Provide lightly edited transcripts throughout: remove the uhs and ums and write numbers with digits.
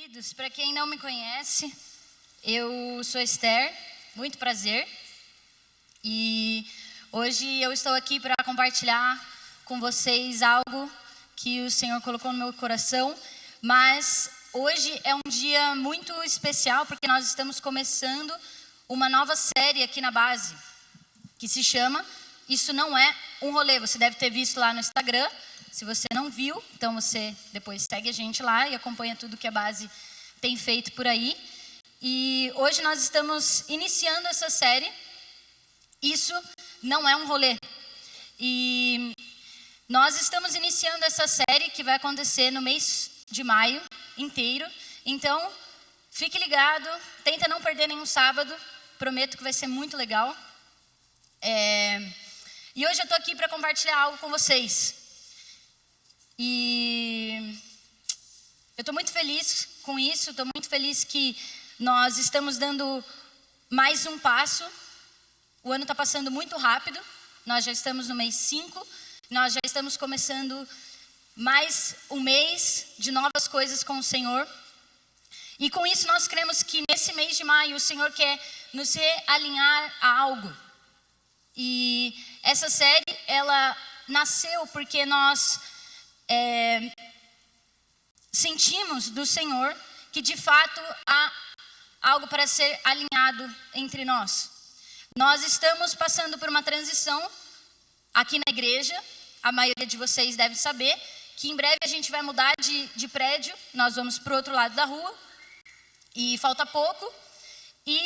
Queridos, para quem não me conhece, eu sou Esther, muito prazer. E hoje eu estou aqui para compartilhar com vocês algo que o Senhor colocou no meu coração. Mas hoje é um dia muito especial porque nós estamos começando uma nova série aqui na base, que se chama Isso Não É um Rolê. Você deve ter visto lá no Instagram. Se você não viu, então você depois segue a gente lá e acompanha tudo que a base tem feito por aí. E hoje nós estamos iniciando essa série, Isso Não É um Rolê. E nós estamos iniciando essa série que vai acontecer no mês de maio inteiro. Então, fique ligado, tenta não perder nenhum sábado, prometo que vai ser muito legal. E hoje eu estou aqui para compartilhar algo com vocês. E eu estou muito feliz com isso, estou muito feliz que nós estamos dando mais um passo. O ano está passando muito rápido, nós já estamos no mês 5, nós já estamos começando mais um mês de novas coisas com o Senhor. E com isso nós cremos que nesse mês de maio o Senhor quer nos realinhar a algo. E essa série, ela nasceu porque nós sentimos do Senhor que de fato há algo para ser alinhado entre nós. Nós estamos passando por uma transição aqui na igreja. A maioria de vocês deve saber que em breve a gente vai mudar de prédio. Nós vamos para o outro lado da rua e falta pouco. E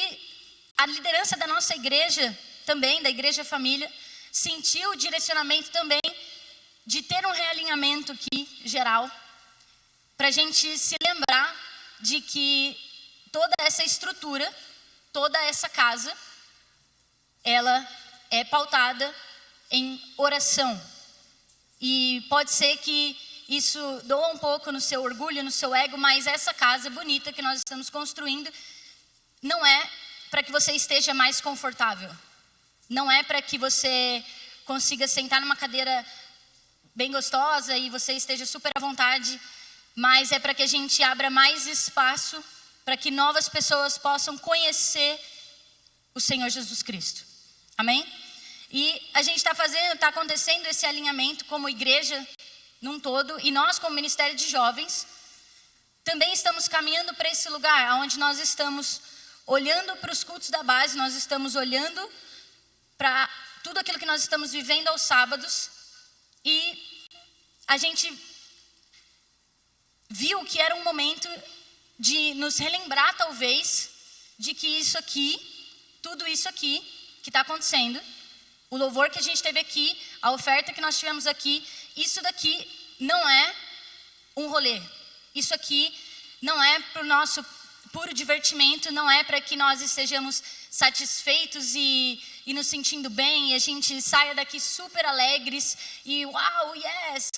a liderança da nossa igreja também, da Igreja Família, sentiu o direcionamento também de ter um realinhamento aqui, geral, para a gente se lembrar de que toda essa estrutura, toda essa casa, ela é pautada em oração. E pode ser que isso doa um pouco no seu orgulho, no seu ego, mas essa casa bonita que nós estamos construindo não é para que você esteja mais confortável. Não é para que você consiga sentar numa cadeira bem gostosa e você esteja super à vontade, mas é para que a gente abra mais espaço para que novas pessoas possam conhecer o Senhor Jesus Cristo. Amém? E a gente está acontecendo esse alinhamento como igreja num todo, e nós como Ministério de Jovens também estamos caminhando para esse lugar, onde nós estamos olhando para os cultos da base, nós estamos olhando para tudo aquilo que nós estamos vivendo aos sábados, e a gente viu que era um momento de nos relembrar, talvez, de que isso aqui, tudo isso aqui que está acontecendo, o louvor que a gente teve aqui, a oferta que nós tivemos aqui, isso daqui não é um rolê. Isso aqui não é para o nosso puro divertimento, não é para que nós estejamos satisfeitos e nos sentindo bem, e a gente saia daqui super alegres e uau, yes,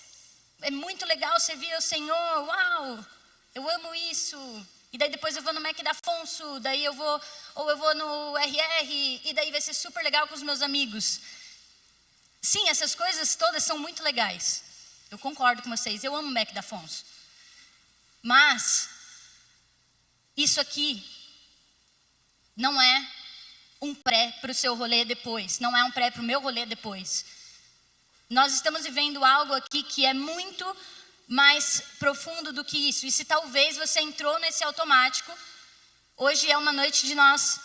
é muito legal servir ao Senhor, uau, eu amo isso. E daí depois eu vou no Mac da Afonso, daí eu vou no RR, e daí vai ser super legal com os meus amigos. Sim, essas coisas todas são muito legais, eu concordo com vocês, eu amo o Mac da Afonso. Mas isso aqui não é um pré para o seu rolê depois, não é um pré para o meu rolê depois. Nós estamos vivendo algo aqui que é muito mais profundo do que isso. E se talvez você entrou nesse automático, hoje é uma noite de nós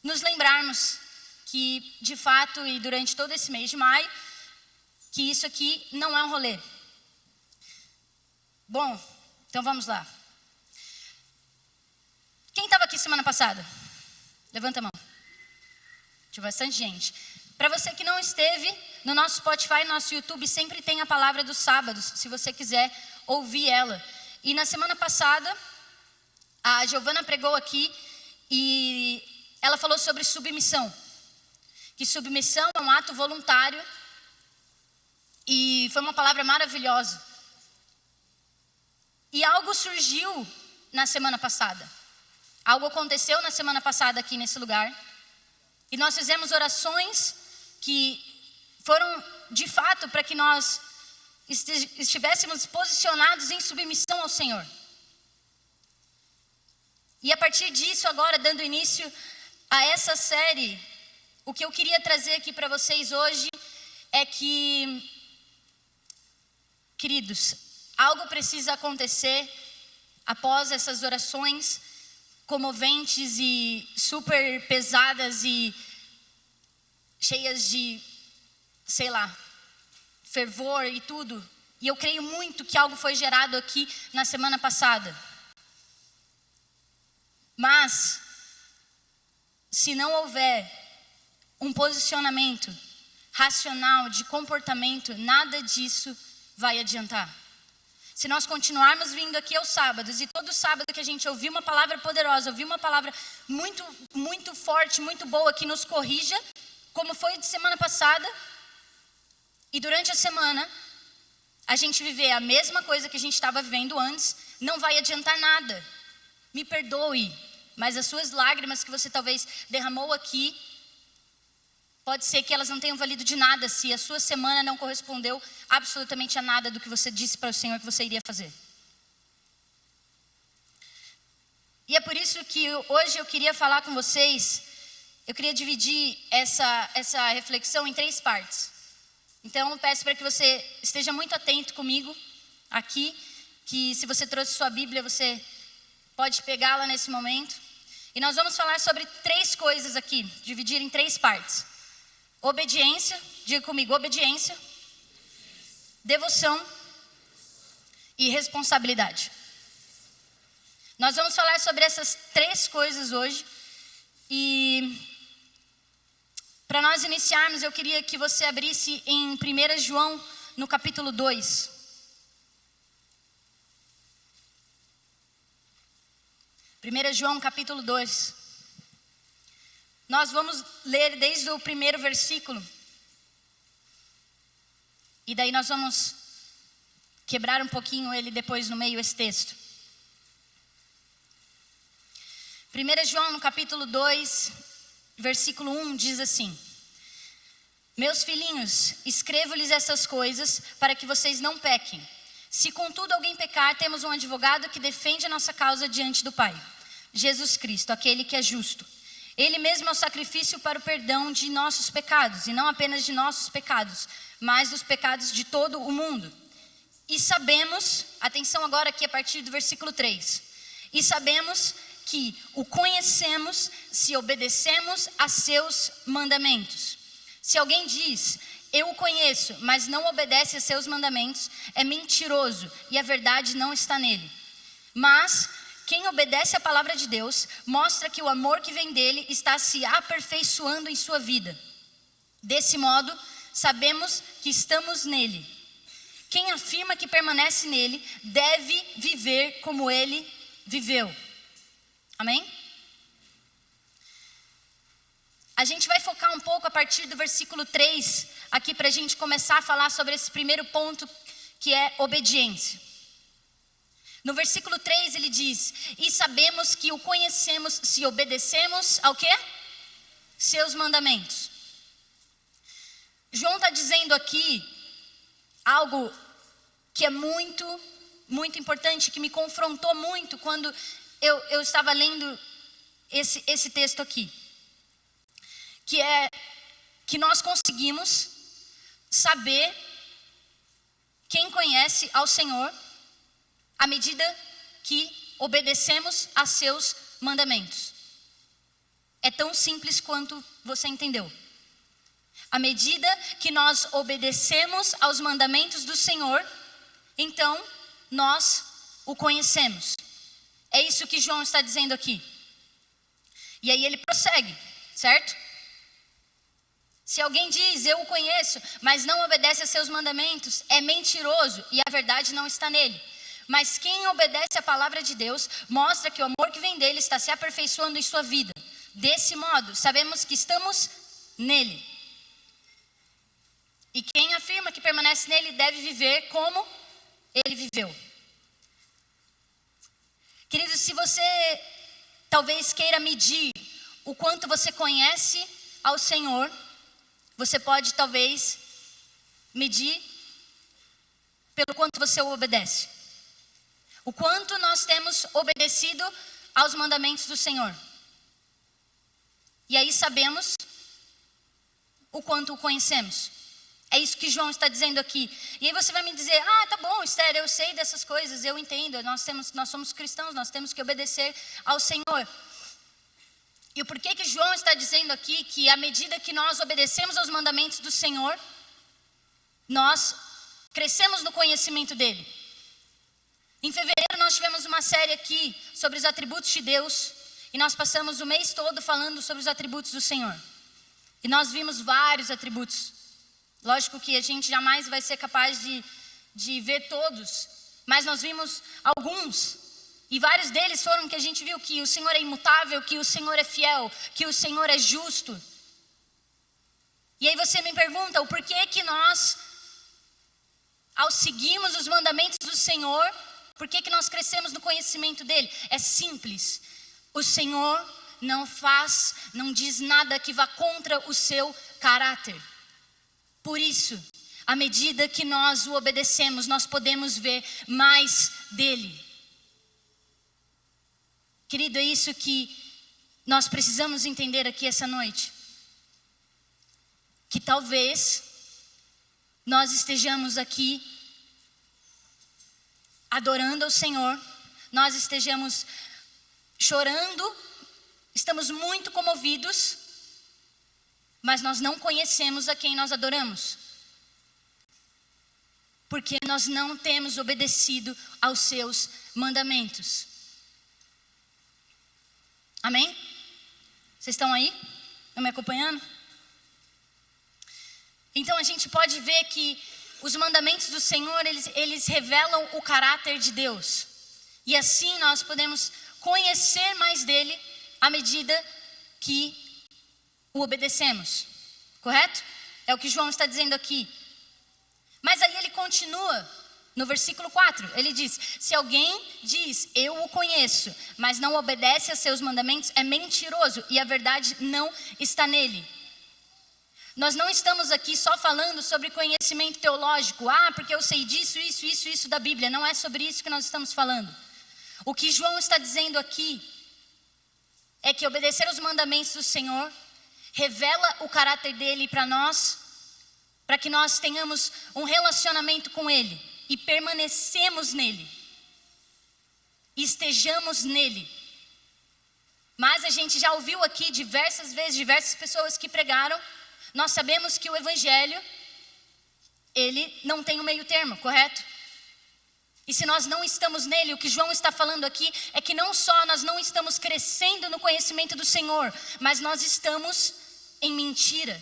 nos lembrarmos que, de fato, e durante todo esse mês de maio, que isso aqui não é um rolê. Bom, então vamos lá. Quem estava aqui semana passada? Levanta a mão. Tinha bastante gente. Para você que não esteve, no nosso Spotify, no nosso YouTube, sempre tem a palavra dos sábados, se você quiser ouvir ela. E na semana passada, a Giovana pregou aqui e ela falou sobre submissão. Que submissão é um ato voluntário, e foi uma palavra maravilhosa. E algo surgiu na semana passada. Algo aconteceu na semana passada aqui nesse lugar. E nós fizemos orações que foram de fato para que nós estivéssemos posicionados em submissão ao Senhor. E a partir disso, agora dando início a essa série, o que eu queria trazer aqui para vocês hoje é que, queridos, algo precisa acontecer após essas orações comoventes e super pesadas e cheias de, sei lá, fervor e tudo. E eu creio muito que algo foi gerado aqui na semana passada. Mas, se não houver um posicionamento racional de comportamento, nada disso vai adiantar. Se nós continuarmos vindo aqui aos sábados, e todo sábado que a gente ouvir uma palavra poderosa, ouvir uma palavra muito, muito forte, muito boa, que nos corrija, como foi de semana passada, e durante a semana, a gente viver a mesma coisa que a gente estava vivendo antes, não vai adiantar nada. Me perdoe, mas as suas lágrimas que você talvez derramou aqui, pode ser que elas não tenham valido de nada se a sua semana não correspondeu absolutamente a nada do que você disse para o Senhor que você iria fazer. E é por isso que hoje eu queria falar com vocês, eu queria dividir essa reflexão em 3 partes. Então eu peço para que você esteja muito atento comigo aqui, que se você trouxe sua Bíblia, você pode pegá-la nesse momento. E nós vamos falar sobre 3 coisas aqui, dividir em 3 partes. Obediência, diga comigo, obediência, devoção e responsabilidade. Nós vamos falar sobre essas 3 coisas hoje. E para nós iniciarmos, eu queria que você abrisse em 1 João, no capítulo 2. 1 João, capítulo 2. Nós vamos ler desde o primeiro versículo. E daí nós vamos quebrar um pouquinho ele depois no meio, esse texto. 1 João, no capítulo 2, versículo 1, diz assim: Meus filhinhos, escrevo-lhes essas coisas para que vocês não pequem. Se contudo alguém pecar, temos um advogado que defende a nossa causa diante do Pai, Jesus Cristo, aquele que é justo. Ele mesmo é o sacrifício para o perdão de nossos pecados, e não apenas de nossos pecados, mas dos pecados de todo o mundo. E sabemos, atenção agora aqui a partir do versículo 3, e sabemos que o conhecemos se obedecemos a seus mandamentos. Se alguém diz, eu o conheço, mas não obedece a seus mandamentos, é mentiroso e a verdade não está nele. Mas quem obedece à palavra de Deus, mostra que o amor que vem dele está se aperfeiçoando em sua vida. Desse modo, sabemos que estamos nele. Quem afirma que permanece nele, deve viver como ele viveu. Amém? A gente vai focar um pouco a partir do versículo 3, aqui para a gente começar a falar sobre esse primeiro ponto, que é obediência. No versículo 3 ele diz, e sabemos que o conhecemos se obedecemos ao quê? Seus mandamentos. João está dizendo aqui algo que é muito, muito importante, que me confrontou muito quando eu estava lendo esse texto aqui. Que é que nós conseguimos saber quem conhece ao Senhor à medida que obedecemos a seus mandamentos. É tão simples quanto você entendeu. À medida que nós obedecemos aos mandamentos do Senhor, então nós o conhecemos. É isso que João está dizendo aqui. E aí ele prossegue, certo? Se alguém diz, eu o conheço, mas não obedece a seus mandamentos, é mentiroso e a verdade não está nele. Mas quem obedece à palavra de Deus, mostra que o amor que vem dele está se aperfeiçoando em sua vida. Desse modo, sabemos que estamos nele. E quem afirma que permanece nele, deve viver como ele viveu. Queridos, se você talvez queira medir o quanto você conhece ao Senhor, você pode talvez medir pelo quanto você o obedece. O quanto nós temos obedecido aos mandamentos do Senhor. E aí sabemos o quanto o conhecemos. É isso que João está dizendo aqui. E aí você vai me dizer, tá bom, Esther, eu sei dessas coisas, eu entendo, nós somos cristãos, nós temos que obedecer ao Senhor. E o porquê que João está dizendo aqui que à medida que nós obedecemos aos mandamentos do Senhor, nós crescemos no conhecimento dele. Em fevereiro nós tivemos uma série aqui sobre os atributos de Deus, e nós passamos o mês todo falando sobre os atributos do Senhor. E nós vimos vários atributos. Lógico que a gente jamais vai ser capaz de ver todos, mas nós vimos alguns. E vários deles foram que a gente viu que o Senhor é imutável, que o Senhor é fiel, que o Senhor é justo. E aí você me pergunta, o porquê que nós, ao seguirmos os mandamentos do Senhor, por que nós crescemos no conhecimento dele? É simples. O Senhor não diz nada que vá contra o seu caráter. Por isso, à medida que nós o obedecemos, nós podemos ver mais dele. Querido, é isso que nós precisamos entender aqui essa noite. Que talvez nós estejamos aqui adorando ao Senhor, nós estejamos chorando, estamos muito comovidos, mas nós não conhecemos a quem nós adoramos. Porque nós não temos obedecido aos seus mandamentos. Amém? Vocês estão aí? Estão me acompanhando? Então a gente pode ver que os mandamentos do Senhor, eles revelam o caráter de Deus. E assim nós podemos conhecer mais dele à medida que o obedecemos. Correto? É o que João está dizendo aqui. Mas aí ele continua no versículo 4. Ele diz, se alguém diz, eu o conheço, mas não obedece a seus mandamentos, é mentiroso e a verdade não está nele. Nós não estamos aqui só falando sobre conhecimento teológico. Porque eu sei disso, isso da Bíblia. Não é sobre isso que nós estamos falando. O que João está dizendo aqui é que obedecer aos mandamentos do Senhor revela o caráter dele para nós, para que nós tenhamos um relacionamento com ele e permanecemos nele, e estejamos nele. Mas a gente já ouviu aqui diversas vezes, diversas pessoas que pregaram. Nós sabemos que o evangelho, ele não tem um meio termo, correto? E se nós não estamos nele, o que João está falando aqui é que não só nós não estamos crescendo no conhecimento do Senhor, mas nós estamos em mentira.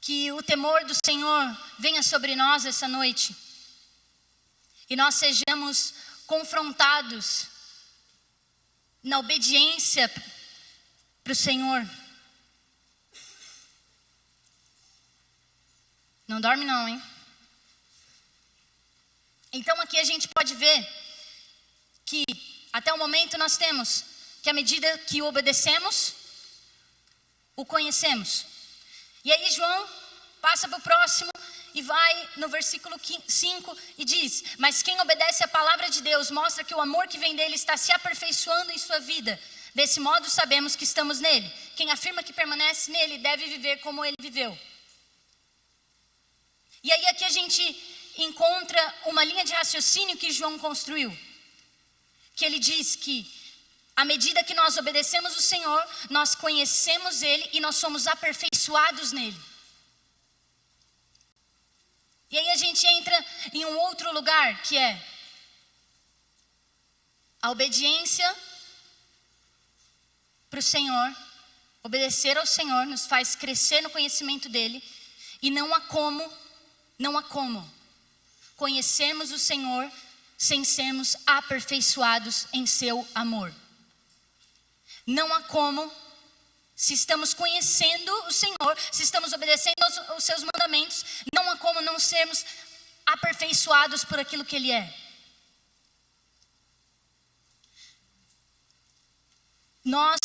Que o temor do Senhor venha sobre nós essa noite e nós sejamos confrontados na obediência para o Senhor. Não dorme não, hein? Então aqui a gente pode ver que até o momento nós temos que à medida que o obedecemos, o conhecemos. E aí João passa para o próximo e vai no versículo 5 e diz, mas quem obedece a palavra de Deus mostra que o amor que vem dele está se aperfeiçoando em sua vida. Desse modo sabemos que estamos nele. Quem afirma que permanece nele deve viver como ele viveu. E aí aqui a gente encontra uma linha de raciocínio que João construiu. Que ele diz que à medida que nós obedecemos o Senhor, nós conhecemos ele e nós somos aperfeiçoados nele. E aí a gente entra em um outro lugar, que é a obediência para o Senhor. Obedecer ao Senhor nos faz crescer no conhecimento dele. E não há como conhecermos o Senhor sem sermos aperfeiçoados em seu amor. Não há como, se estamos conhecendo o Senhor, se estamos obedecendo aos seus mandamentos, não há como não sermos aperfeiçoados por aquilo que ele é. Nós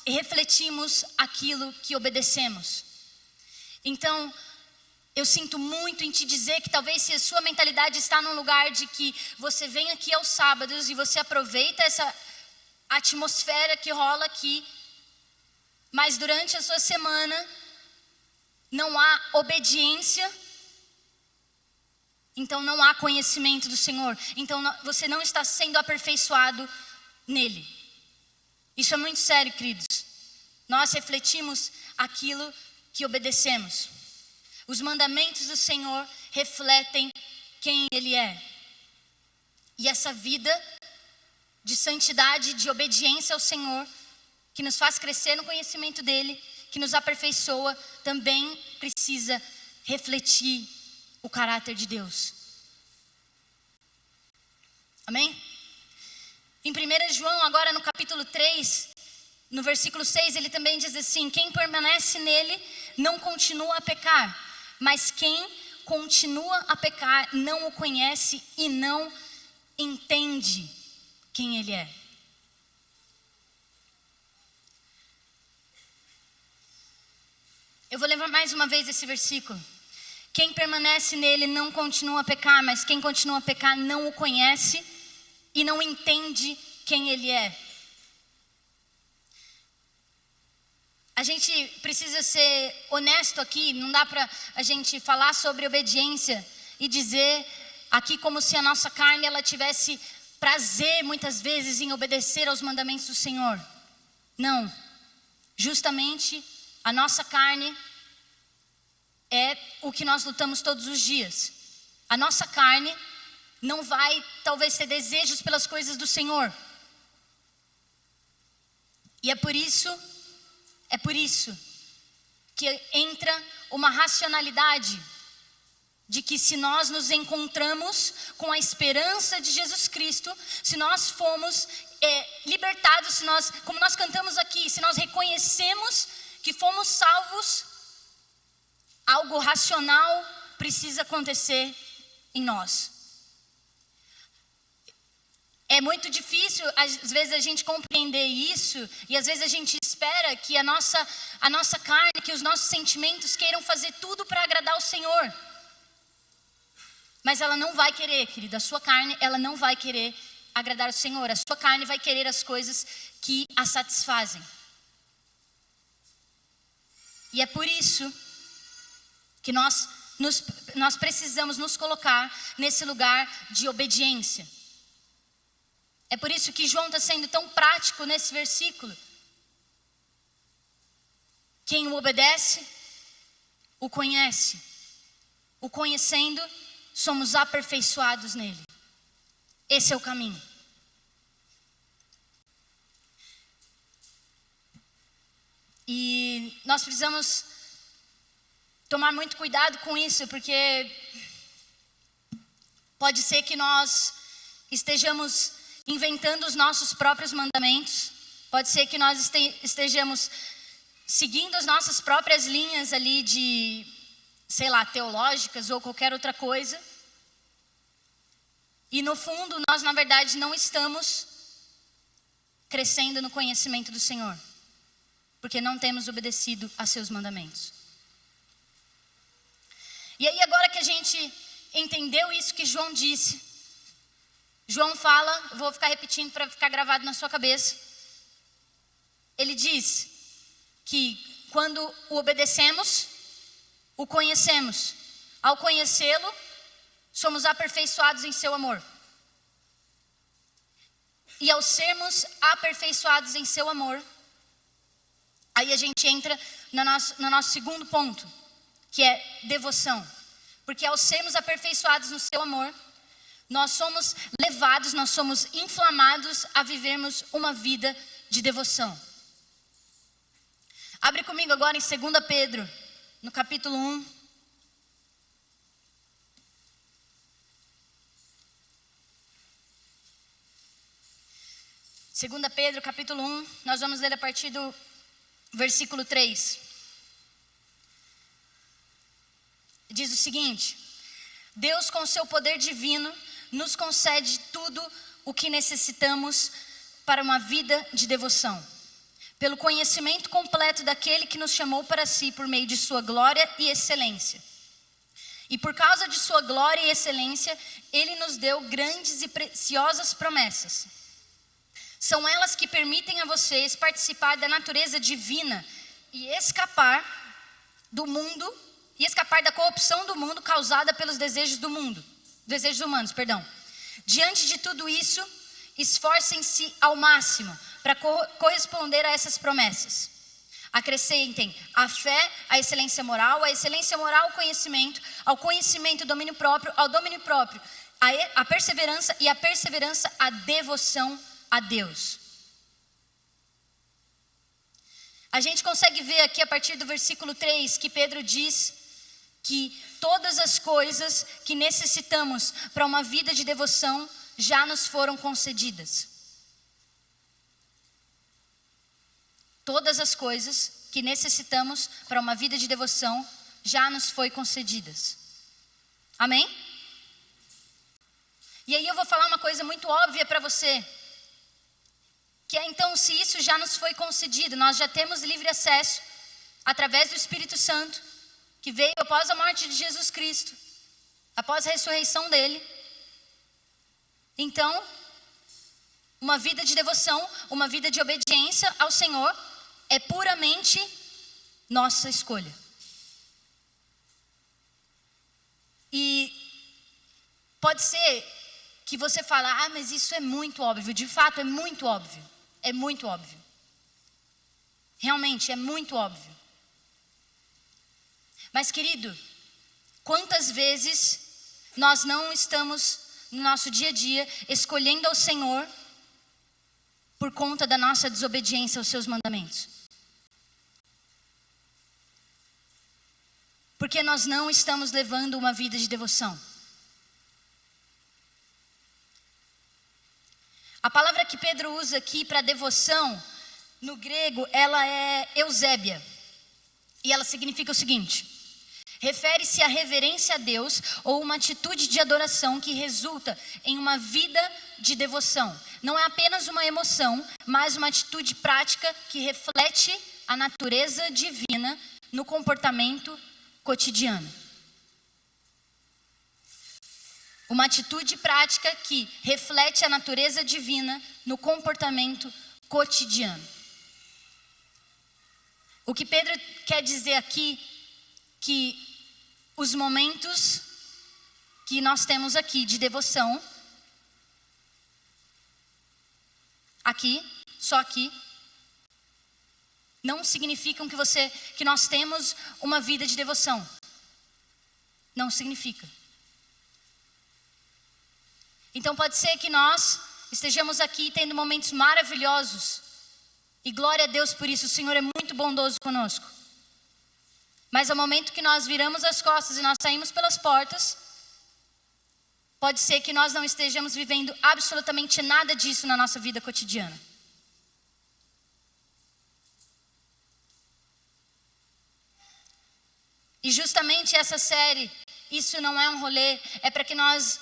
refletimos aquilo que obedecemos. Então, eu sinto muito em te dizer que talvez se a sua mentalidade está num lugar de que você vem aqui aos sábados e você aproveita essa atmosfera que rola aqui, mas durante a sua semana não há obediência, então não há conhecimento do Senhor, então você não está sendo aperfeiçoado nele. Isso é muito sério, queridos. Nós refletimos aquilo que obedecemos. Os mandamentos do Senhor refletem quem Ele é. E essa vida de santidade, de obediência ao Senhor, que nos faz crescer no conhecimento dEle, que nos aperfeiçoa, também precisa refletir o caráter de Deus. Amém? Em 1 João, agora no capítulo 3, no versículo 6, ele também diz assim: quem permanece nele não continua a pecar, mas quem continua a pecar não o conhece e não entende quem ele é. Eu vou lembrar mais uma vez esse versículo. Quem permanece nele não continua a pecar, mas quem continua a pecar não o conhece e não entende quem ele é. A gente precisa ser honesto aqui, não dá para a gente falar sobre obediência e dizer aqui como se a nossa carne ela tivesse prazer muitas vezes em obedecer aos mandamentos do Senhor. Não, justamente a nossa carne é o que nós lutamos todos os dias. A nossa carne não vai talvez ter desejos pelas coisas do Senhor. E é por isso que entra uma racionalidade de que se nós nos encontramos com a esperança de Jesus Cristo, se nós fomos libertados, se nós, como nós cantamos aqui, se nós reconhecemos que fomos salvos, algo racional precisa acontecer em nós. É muito difícil, às vezes, a gente compreender isso, e às vezes a gente espera que a nossa carne, que os nossos sentimentos queiram fazer tudo para agradar o Senhor. Mas ela não vai querer, querida, a sua carne, ela não vai querer agradar o Senhor. A sua carne vai querer as coisas que a satisfazem. E é por isso que nós precisamos nos colocar nesse lugar de obediência. É por isso que João está sendo tão prático nesse versículo. Quem o obedece, o conhece. O conhecendo, somos aperfeiçoados nele. Esse é o caminho. E nós precisamos tomar muito cuidado com isso, porque pode ser que nós estejamos inventando os nossos próprios mandamentos. Pode ser que nós estejamos seguindo as nossas próprias linhas ali de, sei lá, teológicas ou qualquer outra coisa. E no fundo, nós na verdade não estamos crescendo no conhecimento do Senhor, porque não temos obedecido a seus mandamentos. E aí agora que a gente entendeu isso que João disse, João fala, vou ficar repetindo para ficar gravado na sua cabeça. Ele diz que quando o obedecemos, o conhecemos. Ao conhecê-lo, somos aperfeiçoados em seu amor. E ao sermos aperfeiçoados em seu amor, aí a gente entra no nosso segundo ponto, que é devoção. Porque ao sermos aperfeiçoados no seu amor, nós somos levados, nós somos inflamados a vivermos uma vida de devoção. Abre comigo agora em 2 Pedro, no capítulo 1. Segunda Pedro, capítulo 1, nós vamos ler a partir do versículo 3. Diz o seguinte: Deus, com seu poder divino, nos concede tudo o que necessitamos para uma vida de devoção, pelo conhecimento completo daquele que nos chamou para si por meio de sua glória e excelência. E por causa de sua glória e excelência, Ele nos deu grandes e preciosas promessas. São elas que permitem a vocês participar da natureza divina e escapar do mundo, e escapar da corrupção do mundo causada pelos desejos do mundo, desejos humanos, perdão. Diante de tudo isso, esforcem-se ao máximo para corresponder a essas promessas. Acrescentem a fé, a excelência moral ao conhecimento, ao conhecimento o domínio próprio, ao domínio próprio a perseverança, e a perseverança a devoção a Deus. A gente consegue ver aqui a partir do versículo 3 que Pedro diz que todas as coisas que necessitamos para uma vida de devoção já nos foram concedidas. Todas as coisas que necessitamos para uma vida de devoção já nos foi concedidas. Amém? E aí eu vou falar uma coisa muito óbvia para você. Que é então, se isso já nos foi concedido, nós já temos livre acesso através do Espírito Santo, que veio após a morte de Jesus Cristo, após a ressurreição dele. Então, uma vida de devoção, uma vida de obediência ao Senhor é puramente nossa escolha. E pode ser que você fale, mas isso é muito óbvio. De fato, é muito óbvio. É muito óbvio. Realmente, é muito óbvio. Mas, querido, quantas vezes nós não estamos no nosso dia a dia escolhendo ao Senhor por conta da nossa desobediência aos seus mandamentos? Porque nós não estamos levando uma vida de devoção. A palavra que Pedro usa aqui para devoção, no grego, ela é eusébia. E ela significa o seguinte: refere-se à reverência a Deus ou uma atitude de adoração que resulta em uma vida de devoção. Não é apenas uma emoção, mas uma atitude prática que reflete a natureza divina no comportamento cotidiano. Uma atitude prática que reflete a natureza divina no comportamento cotidiano. O que Pedro quer dizer aqui, que os momentos que nós temos aqui de devoção, aqui, só aqui, não significam que nós temos uma vida de devoção. Não significa. Então pode ser que nós estejamos aqui tendo momentos maravilhosos. E glória a Deus por isso, o Senhor é muito bondoso conosco. Mas ao momento que nós viramos as costas e nós saímos pelas portas, pode ser que nós não estejamos vivendo absolutamente nada disso na nossa vida cotidiana. E justamente essa série, Isso Não É um Rolê, é para que nós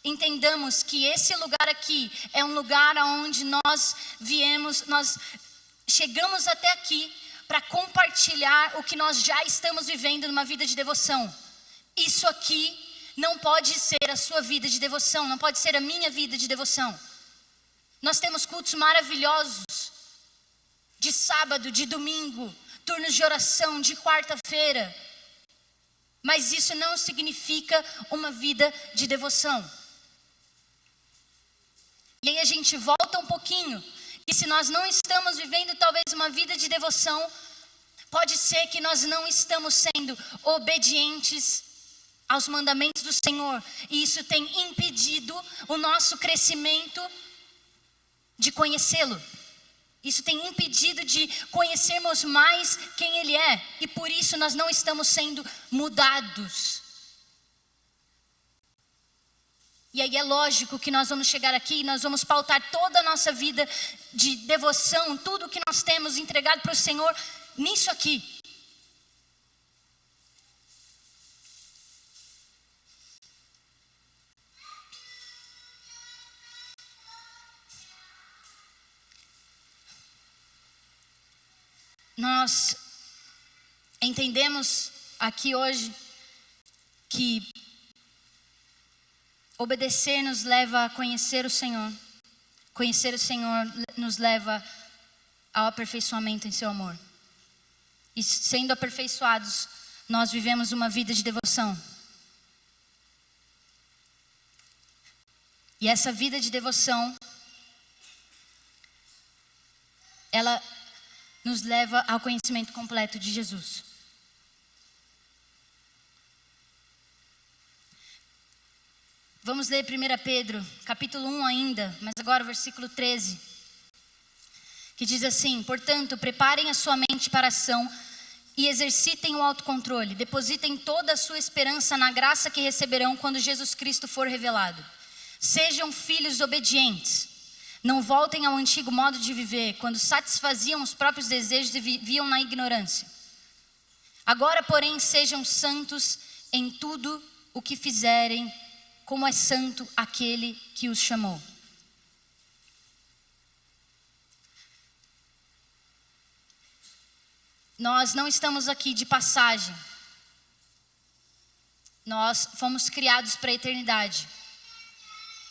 entendamos que esse lugar aqui é um lugar onde nós chegamos até aqui para compartilhar o que nós já estamos vivendo numa vida de devoção. Isso aqui não pode ser a sua vida de devoção, não pode ser a minha vida de devoção. Nós temos cultos maravilhosos, de sábado, de domingo, turnos de oração, de quarta-feira. Mas isso não significa uma vida de devoção. E aí a gente volta um pouquinho. E se nós não estamos vivendo talvez uma vida de devoção, pode ser que nós não estamos sendo obedientes aos mandamentos do Senhor. E isso tem impedido o nosso crescimento de conhecê-lo. Isso tem impedido de conhecermos mais quem Ele é. E por isso nós não estamos sendo mudados. E aí é lógico que nós vamos chegar aqui e nós vamos pautar toda a nossa vida de devoção, tudo que nós temos entregado para o Senhor, nisso aqui. Nós entendemos aqui hoje que obedecer nos leva a conhecer o Senhor. Conhecer o Senhor nos leva ao aperfeiçoamento em seu amor. E sendo aperfeiçoados, nós vivemos uma vida de devoção. E essa vida de devoção, ela nos leva ao conhecimento completo de Jesus. Vamos ler 1 Pedro, capítulo 1 ainda, mas agora o versículo 13. Que diz assim: portanto, preparem a sua mente para a ação e exercitem o autocontrole. Depositem toda a sua esperança na graça que receberão quando Jesus Cristo for revelado. Sejam filhos obedientes. Não voltem ao antigo modo de viver, quando satisfaziam os próprios desejos e viviam na ignorância. Agora, porém, sejam santos em tudo o que fizerem, como é santo aquele que os chamou. Nós não estamos aqui de passagem. Nós fomos criados para a eternidade.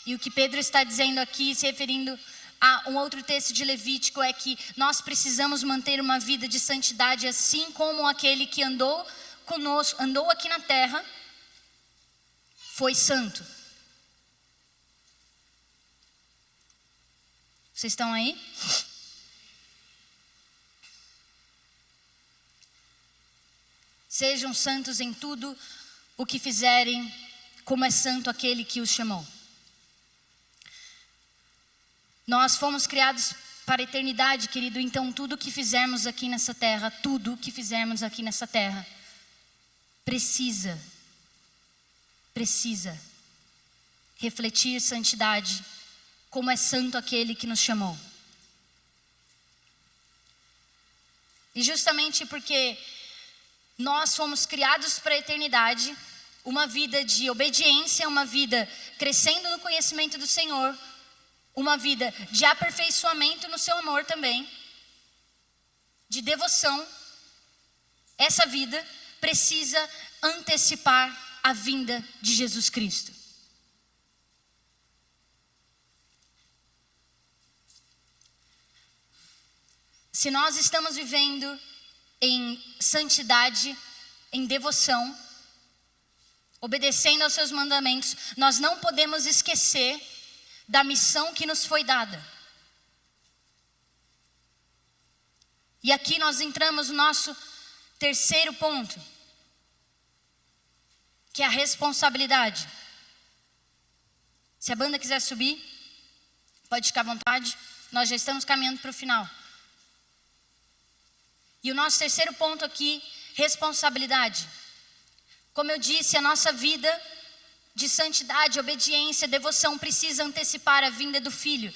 E o que Pedro está dizendo aqui, se referindo a um outro texto de Levítico, é que nós precisamos manter uma vida de santidade, assim como aquele que andou conosco, andou aqui na terra, foi santo. Vocês estão aí? Sejam santos em tudo o que fizerem, como é santo aquele que os chamou. Nós fomos criados para a eternidade, querido. Então tudo que fizermos aqui nessa terra, tudo que fizermos aqui nessa terra, precisa refletir santidade, como é santo aquele que nos chamou. E justamente porque nós fomos criados para a eternidade, uma vida de obediência, uma vida crescendo no conhecimento do Senhor, uma vida de aperfeiçoamento no seu amor também, de devoção. Essa vida precisa antecipar a vinda de Jesus Cristo. Se nós estamos vivendo em santidade, em devoção, obedecendo aos seus mandamentos, nós não podemos esquecer da missão que nos foi dada. E aqui nós entramos no nosso terceiro ponto, que é a responsabilidade. Se a banda quiser subir, pode ficar à vontade, nós já estamos caminhando para o final. E o nosso terceiro ponto aqui, responsabilidade. Como eu disse, a nossa vida de santidade, obediência, devoção precisa antecipar a vinda do Filho.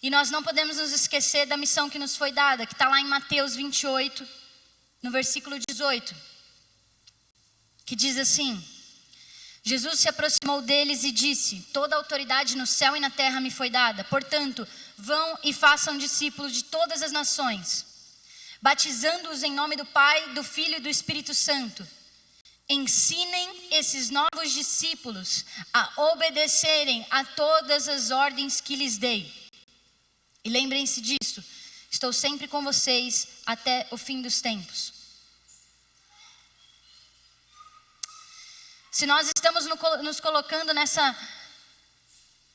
E nós não podemos nos esquecer da missão que nos foi dada, que está lá em Mateus 28, no versículo 18. Que diz assim: Jesus se aproximou deles e disse: toda a autoridade no céu e na terra me foi dada. Portanto, vão e façam discípulos de todas as nações, batizando-os em nome do Pai, do Filho e do Espírito Santo. Ensinem esses novos discípulos a obedecerem a todas as ordens que lhes dei. E lembrem-se disso, estou sempre com vocês até o fim dos tempos. Se nós estamos nos colocando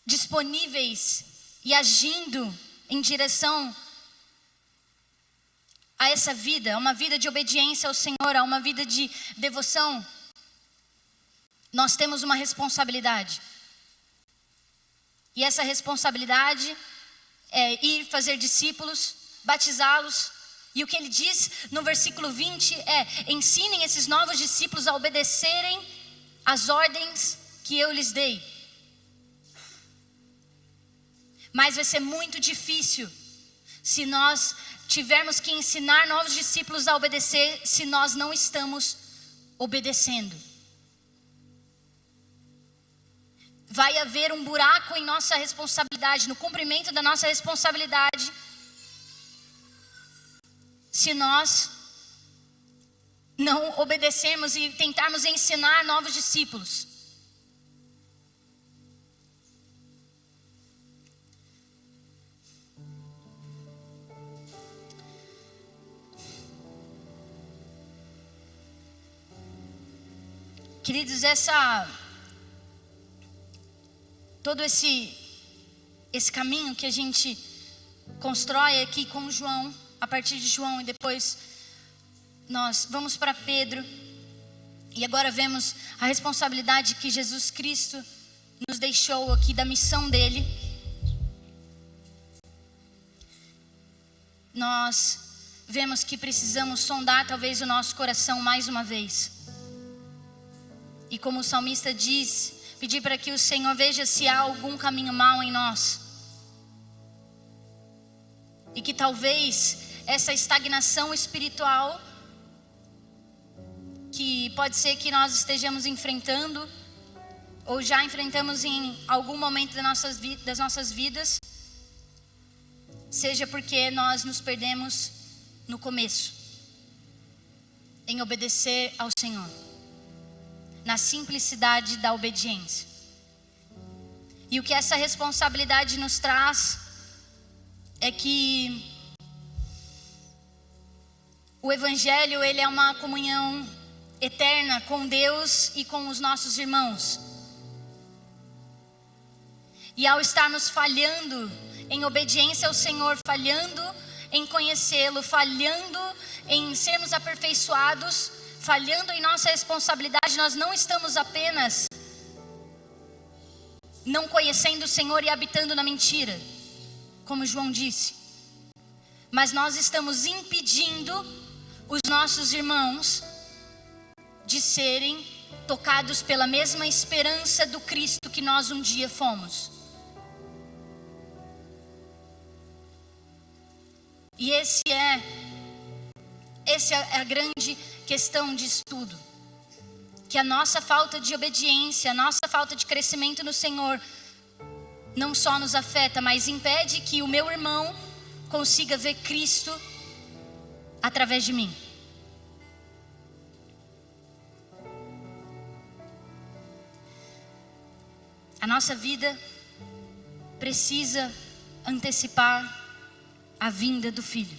disponíveis e agindo em direção a essa vida, a uma vida de obediência ao Senhor, a uma vida de devoção, nós temos uma responsabilidade. E essa responsabilidade é ir fazer discípulos, batizá-los. E o que ele diz no versículo 20 é: ensinem esses novos discípulos a obedecerem as ordens que eu lhes dei. Mas vai ser muito difícil se nós tivermos que ensinar novos discípulos a obedecer, se nós não estamos obedecendo. Vai haver um buraco em nossa responsabilidade, no cumprimento da nossa responsabilidade, se nós não obedecermos e tentarmos ensinar novos discípulos. Queridos, todo esse caminho que a gente constrói aqui com João, a partir de João, e depois nós vamos para Pedro, e agora vemos a responsabilidade que Jesus Cristo nos deixou aqui, da missão dele. Nós vemos que precisamos sondar talvez o nosso coração mais uma vez. E como o salmista diz, pedir para que o Senhor veja se há algum caminho mau em nós. E que talvez essa estagnação espiritual, que pode ser que nós estejamos enfrentando, ou já enfrentamos em algum momento das nossas vidas, seja porque nós nos perdemos no começo, em obedecer ao Senhor, na simplicidade da obediência. E o que essa responsabilidade nos traz é que o Evangelho, ele é uma comunhão eterna com Deus e com os nossos irmãos. E ao estarmos falhando em obediência ao Senhor, falhando em conhecê-lo, falhando em sermos aperfeiçoados, falhando em nossa responsabilidade, nós não estamos apenas não conhecendo o Senhor e habitando na mentira, como João disse, mas nós estamos impedindo os nossos irmãos de serem tocados pela mesma esperança do Cristo que nós um dia fomos. E essa é a grande questão de estudo, que a nossa falta de obediência, a nossa falta de crescimento no Senhor não só nos afeta, mas impede que o meu irmão consiga ver Cristo através de mim. A nossa vida precisa antecipar a vinda do Filho.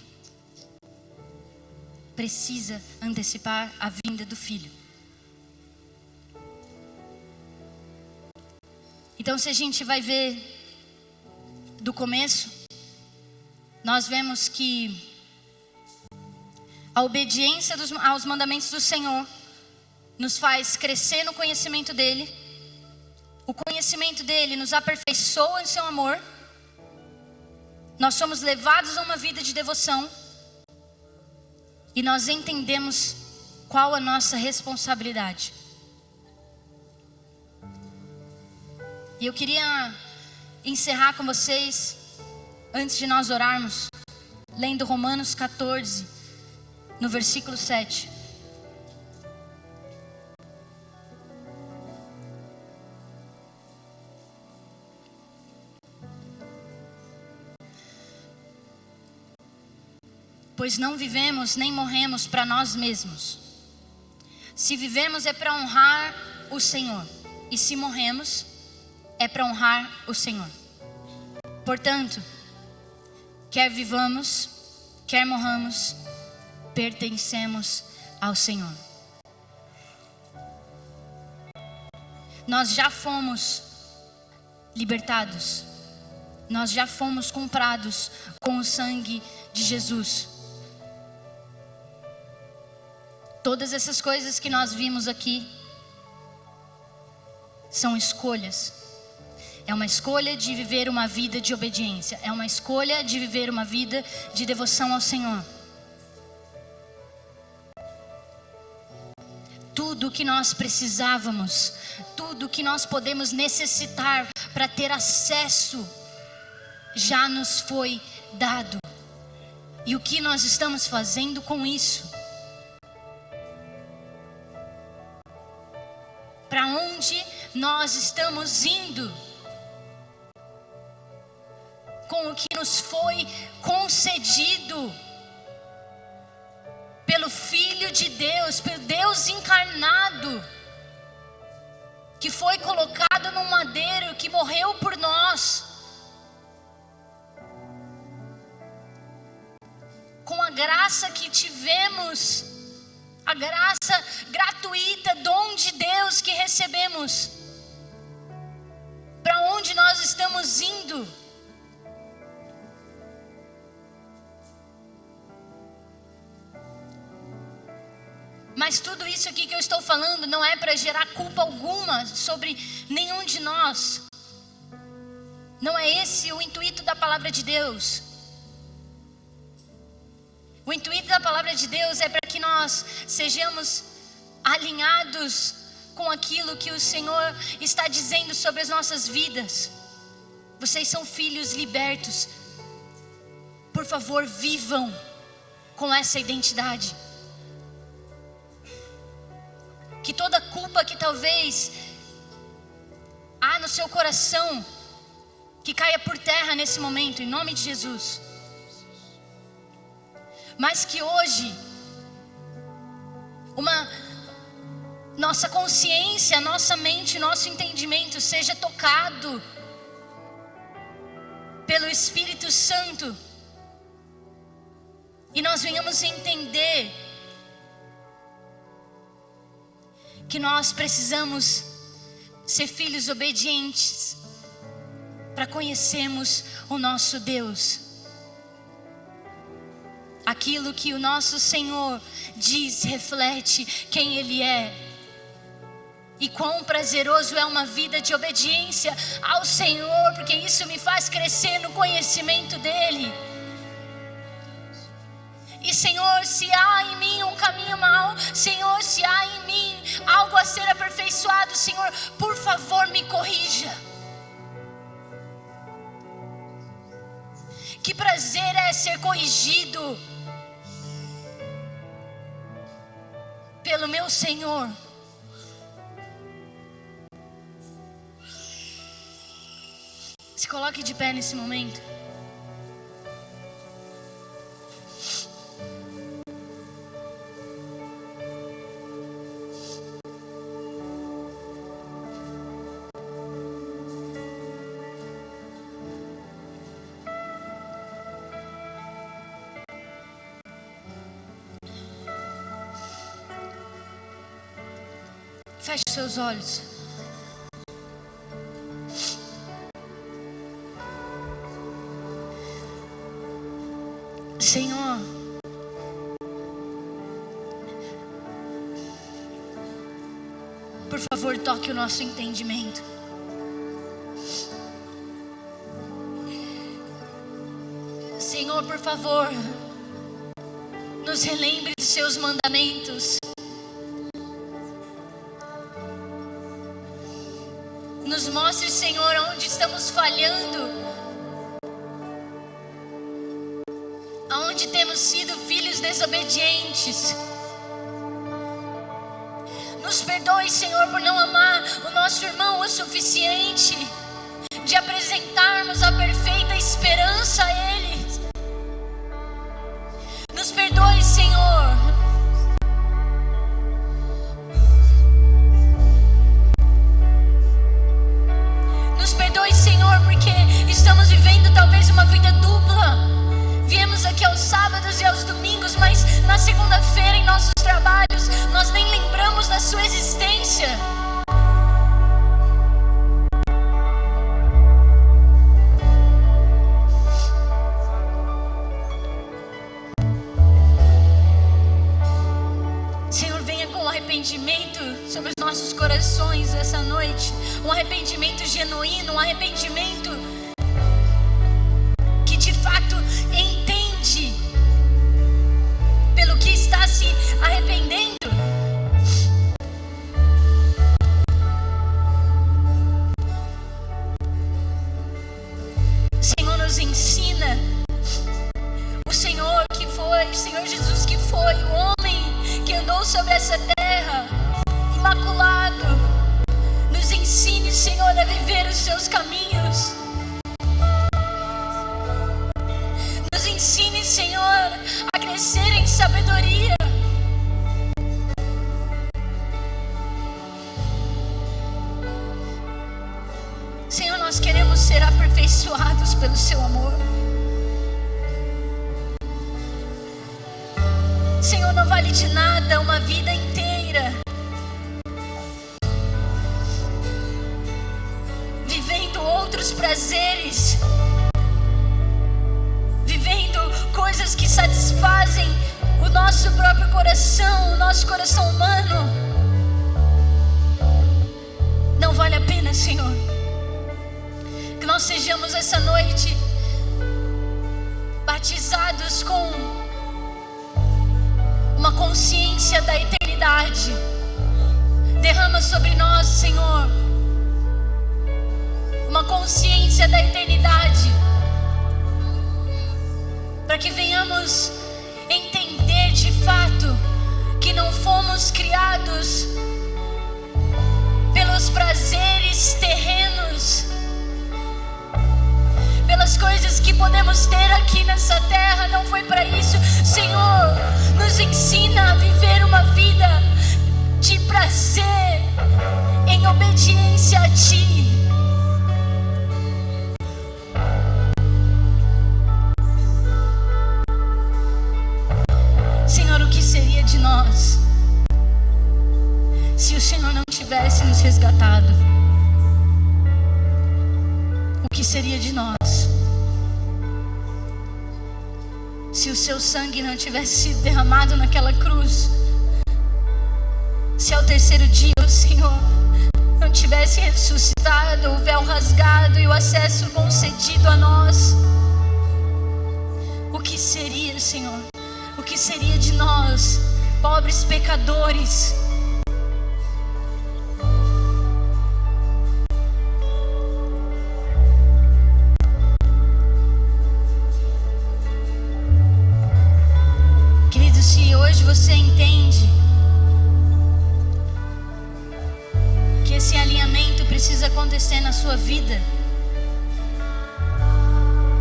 Precisa antecipar a vinda do Filho. Então, se a gente vai ver do começo, nós vemos que a obediência aos mandamentos do Senhor nos faz crescer no conhecimento dEle. O conhecimento dEle nos aperfeiçoa em seu amor. Nós somos levados a uma vida de devoção. E nós entendemos qual a nossa responsabilidade. E eu queria encerrar com vocês, antes de nós orarmos, lendo Romanos 14, no versículo 7. Pois não vivemos nem morremos para nós mesmos. Se vivemos é para honrar o Senhor, e se morremos é para honrar o Senhor. Portanto, quer vivamos, quer morramos, pertencemos ao Senhor. Nós já fomos libertados, nós já fomos comprados com o sangue de Jesus. Todas essas coisas que nós vimos aqui são escolhas. É uma escolha de viver uma vida de obediência. É uma escolha de viver uma vida de devoção ao Senhor. Tudo que nós precisávamos, tudo que nós podemos necessitar para ter acesso, já nos foi dado. E o que nós estamos fazendo com isso? Para onde nós estamos indo com o que nos foi concedido pelo pelo Filho de Deus, pelo Deus encarnado, que foi colocado num madeiro, que morreu por nós, com a graça que tivemos, a graça gratuita, dom de Deus que recebemos. Para onde nós estamos indo? Mas tudo isso aqui que eu estou falando não é para gerar culpa alguma sobre nenhum de nós. Não é esse o intuito da palavra de Deus. O intuito da palavra de Deus é para que nós sejamos alinhados com aquilo que o Senhor está dizendo sobre as nossas vidas. Vocês são filhos libertos. Por favor, vivam com essa identidade. Que toda culpa que talvez há no seu coração, que caia por terra nesse momento, em nome de Jesus. Mas que hoje, nossa consciência, nossa mente, nosso entendimento seja tocado pelo Espírito Santo. E nós venhamos entender que nós precisamos ser filhos obedientes para conhecermos o nosso Deus. Aquilo que o nosso Senhor diz reflete quem Ele é. E quão prazeroso é uma vida de obediência ao Senhor, porque isso me faz crescer no conhecimento dEle. E Senhor, se há em mim um caminho mau, Senhor, se há em mim algo a ser aperfeiçoado, Senhor, por favor me corrija. Que prazer é ser corrigido pelo meu Senhor. Se coloque de pé nesse momento. Feche seus olhos. Senhor, por favor, toque o nosso entendimento. Senhor, por favor, nos relembre dos seus mandamentos. Nos mostre, Senhor, onde estamos falhando, aonde temos sido filhos desobedientes. Nos perdoe, Senhor, por não amar o nosso irmão o suficiente, de apresentarmos a perfeita esperança a Ele. Nos perdoe, Senhor. Senhor, porque estamos vivendo talvez uma vida dupla. Viemos aqui aos sábados e aos domingos, mas na segunda-feira em nossos trabalhos nós nem lembramos da sua existência. Senhor, venha com arrependimento sobre os nossos corações essa noite. Um arrependimento genuíno, um arrependimento que de fato entende pelo que está se arrependendo. Senhor, nos ensina. O Senhor que foi, o Senhor Jesus que foi o homem que andou sobre essa terra, imaculado. Nos ensine, Senhor, a viver os seus caminhos. abençoados pelo seu amor. Senhor, não vale de nada uma vida inteira vivendo outros prazeres, vivendo coisas que satisfazem o nosso próprio coração, o nosso coração humano. Não vale a pena, Senhor. Que nós sejamos essa noite batizados com uma consciência da eternidade. Derrama sobre nós, Senhor, uma consciência da eternidade, para que venhamos entender de fato que não fomos criados pelos prazeres terrenos, pelas coisas que podemos ter aqui nessa terra. Não foi para isso. Senhor, nos ensina a viver uma vida de prazer, em obediência a Ti. Senhor, o que seria de nós se o Senhor não tivesse nos resgatado? O que seria de nós se o seu sangue não tivesse sido derramado naquela cruz? Se ao terceiro dia o Senhor não tivesse ressuscitado, o véu rasgado e o acesso concedido a nós? O que seria, Senhor? O que seria de nós, pobres pecadores? Querido, se hoje você entende que esse alinhamento precisa acontecer na sua vida,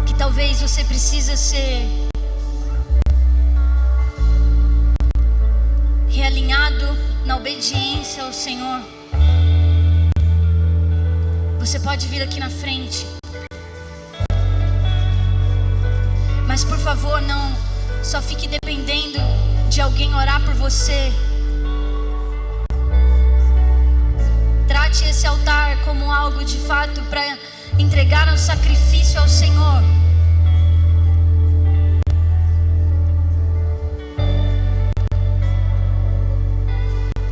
que talvez você precisa ser realinhado na obediência ao Senhor, você pode vir aqui na frente. Mas por favor, não só fique dependendo de alguém orar por você. Trate esse altar como algo de fato para entregar um sacrifício ao Senhor.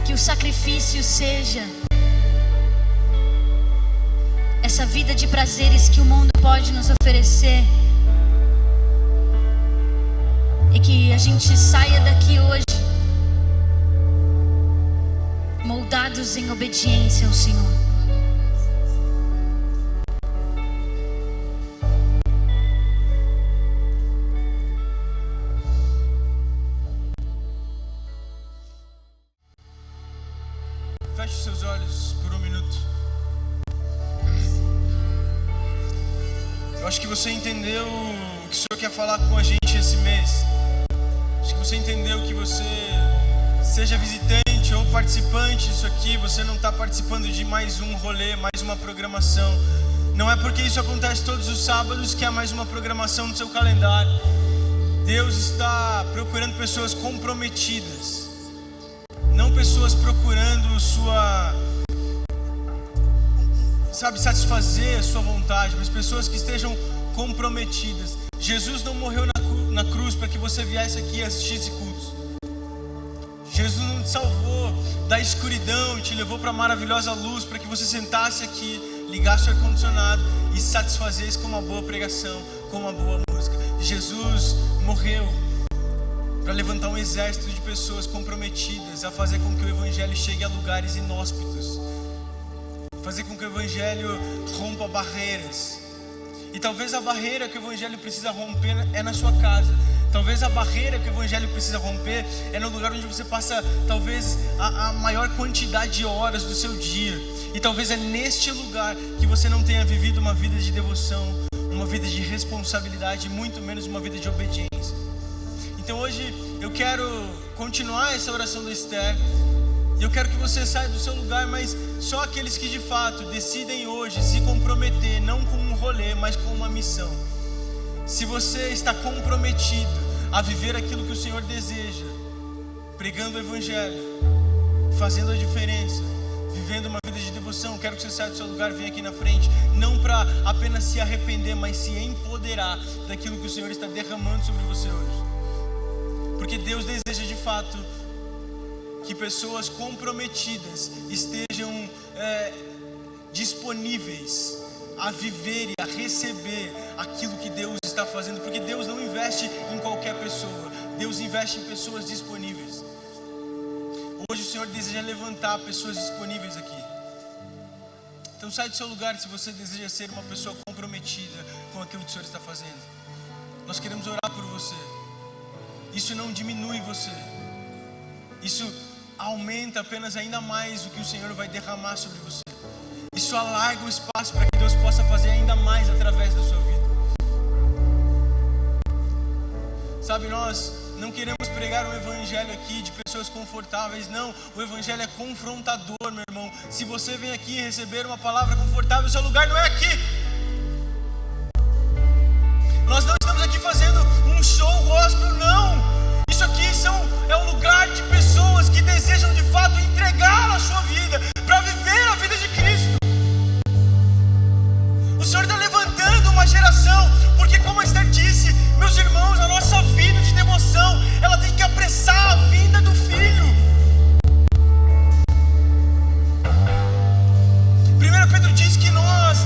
Que o sacrifício seja essa vida de prazeres que o mundo pode nos oferecer, e que a gente saia daqui hoje moldados em obediência ao Senhor. Feche seus olhos por um minuto. Eu acho que você entendeu o que o Senhor quer falar com a gente esse mês. Acho que você entendeu que você, seja visitante ou participante disso aqui, você não está participando de mais um rolê, mais uma programação. Não é porque isso acontece todos os sábados que há mais uma programação no seu calendário. Deus está procurando pessoas comprometidas, não pessoas procurando satisfazer a sua vontade, mas pessoas que estejam comprometidas. Jesus não morreu na cruz para que você viesse aqui e assistisse cultos. Jesus não te salvou da escuridão e te levou para a maravilhosa luz para que você sentasse aqui, ligasse o ar-condicionado e se satisfazesse com uma boa pregação, com uma boa música. Jesus morreu para levantar um exército de pessoas comprometidas a fazer com que o Evangelho chegue a lugares inóspitos, fazer com que o Evangelho rompa barreiras. E talvez a barreira que o Evangelho precisa romper é na sua casa. Talvez a barreira que o Evangelho precisa romper é no lugar onde você passa talvez a maior quantidade de horas do seu dia. E talvez é neste lugar que você não tenha vivido uma vida de devoção, uma vida de responsabilidade, muito menos uma vida de obediência. Então hoje eu quero continuar essa oração da Esther, E eu quero que você saia do seu lugar, mas só aqueles que de fato decidem hoje se comprometer, não com um rolê, mas com uma missão. Se você está comprometido a viver aquilo que o Senhor deseja, pregando o Evangelho, fazendo a diferença, vivendo uma vida de devoção, quero que você saia do seu lugar, venha aqui na frente, não para apenas se arrepender, mas se empoderar daquilo que o Senhor está derramando sobre você hoje. Porque Deus deseja de fato que pessoas comprometidas estejam disponíveis a viver e a receber aquilo que Deus está fazendo, porque Deus não investe em qualquer pessoa, Deus investe em pessoas disponíveis. Hoje o Senhor deseja levantar pessoas disponíveis aqui. Então sai do seu lugar se você deseja ser uma pessoa comprometida com aquilo que o Senhor está fazendo. Nós queremos orar por você. Isso não diminui você, isso aumenta apenas ainda mais o que o Senhor vai derramar sobre você. Isso alarga o espaço para que Deus possa fazer ainda mais através da sua vida. Sabe, nós não queremos pregar um evangelho aqui de pessoas confortáveis, não. O evangelho é confrontador, meu irmão. Se você vem aqui receber uma palavra confortável, o seu lugar não é aqui. Nós não estamos aqui fazendo um show gospel, não. Isso aqui é um lugar de pessoas que desejam de fato entregar a sua vida para viver a vida de Cristo. O Senhor está levantando uma geração, porque como a Esther disse, meus irmãos, a nossa vida de devoção, ela tem que apressar a vinda do Filho. 1 Pedro diz que nós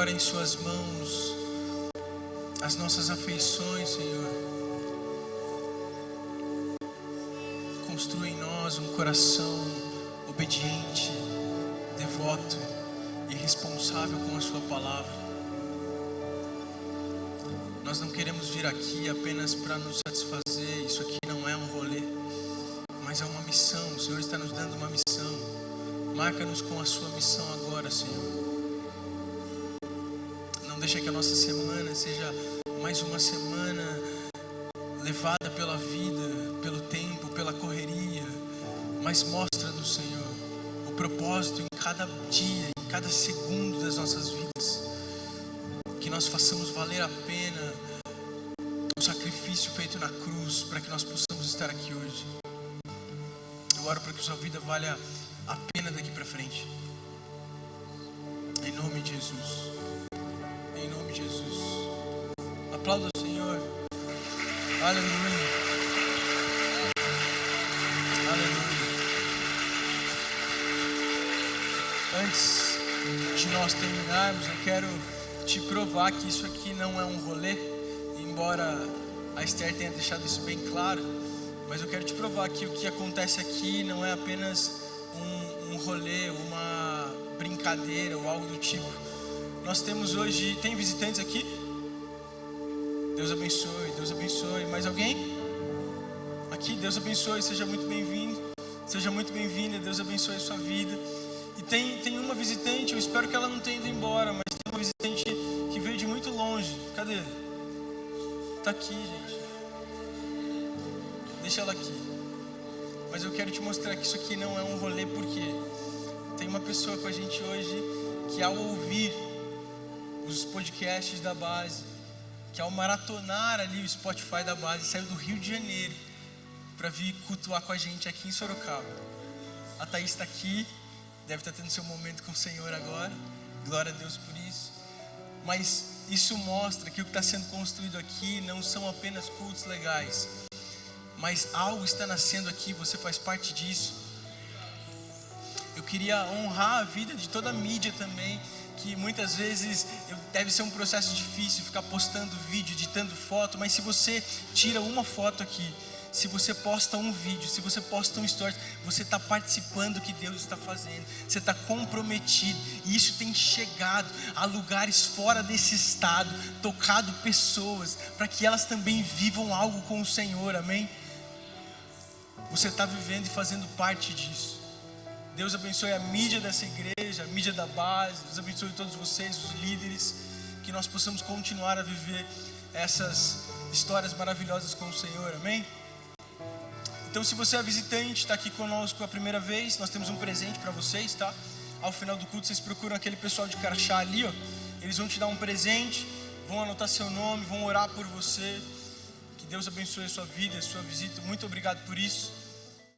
agora em suas mãos as nossas afeições, Senhor. Construa em nós um coração obediente, devoto e responsável com a sua palavra. Nós não queremos vir aqui apenas para nos satisfazer. Isso aqui não é um rolê, mas é uma missão. O Senhor está nos dando uma missão. Marca-nos com a sua missão agora, Senhor. Não deixa que a nossa semana seja mais uma semana levada pela vida, pelo tempo, pela correria, mas mostra-nos, Senhor, o propósito em cada dia, em cada segundo das nossas vidas. Que nós façamos valer a pena o sacrifício feito na cruz para que nós possamos estar aqui hoje. Eu oro para que sua vida valha a pena daqui para frente. Em nome de Jesus. Em nome de Jesus. Aplauda o Senhor. Aleluia. Aleluia. Antes de nós terminarmos, eu quero te provar que isso aqui não é um rolê, embora a Esther tenha deixado isso bem claro, mas eu quero te provar que o que acontece aqui não é apenas um rolê, uma brincadeira ou algo do tipo. Nós temos hoje, tem visitantes aqui? Deus abençoe, Deus abençoe. Mais alguém? Aqui, Deus abençoe, seja muito bem-vindo, seja muito bem-vinda, Deus abençoe a sua vida. E tem uma visitante, eu espero que ela não tenha ido embora, mas tem uma visitante que veio de muito longe. Cadê? Tá aqui, gente. Deixa ela aqui. Mas eu quero te mostrar que isso aqui não é um rolê, porque tem uma pessoa com a gente hoje que, ao ouvir os podcasts da base, que ao maratonar ali o Spotify da base, saiu do Rio de Janeiro para vir cultuar com a gente aqui em Sorocaba. A Thaís está aqui, deve estar tendo seu momento com o Senhor agora. Glória a Deus por isso. Mas isso mostra que o que está sendo construído aqui não são apenas cultos legais, mas algo está nascendo aqui, você faz parte disso. Eu queria honrar a vida de toda a mídia também, que muitas vezes deve ser um processo difícil ficar postando vídeo, editando foto, mas se você tira uma foto aqui, se você posta um vídeo, se você posta um story, você está participando do que Deus está fazendo, você está comprometido, e isso tem chegado a lugares fora desse estado, tocado pessoas, para que elas também vivam algo com o Senhor, amém? Você está vivendo e fazendo parte disso. Deus abençoe a mídia dessa igreja, a mídia da base. Deus abençoe todos vocês, os líderes, que nós possamos continuar a viver essas histórias maravilhosas com o Senhor, amém? Então, se você é visitante, está aqui conosco a primeira vez, nós temos um presente para vocês, tá? Ao final do culto, vocês procuram aquele pessoal de crachá ali, ó. Eles vão te dar um presente, vão anotar seu nome, vão orar por você. Que Deus abençoe a sua vida, a sua visita. Muito obrigado por isso.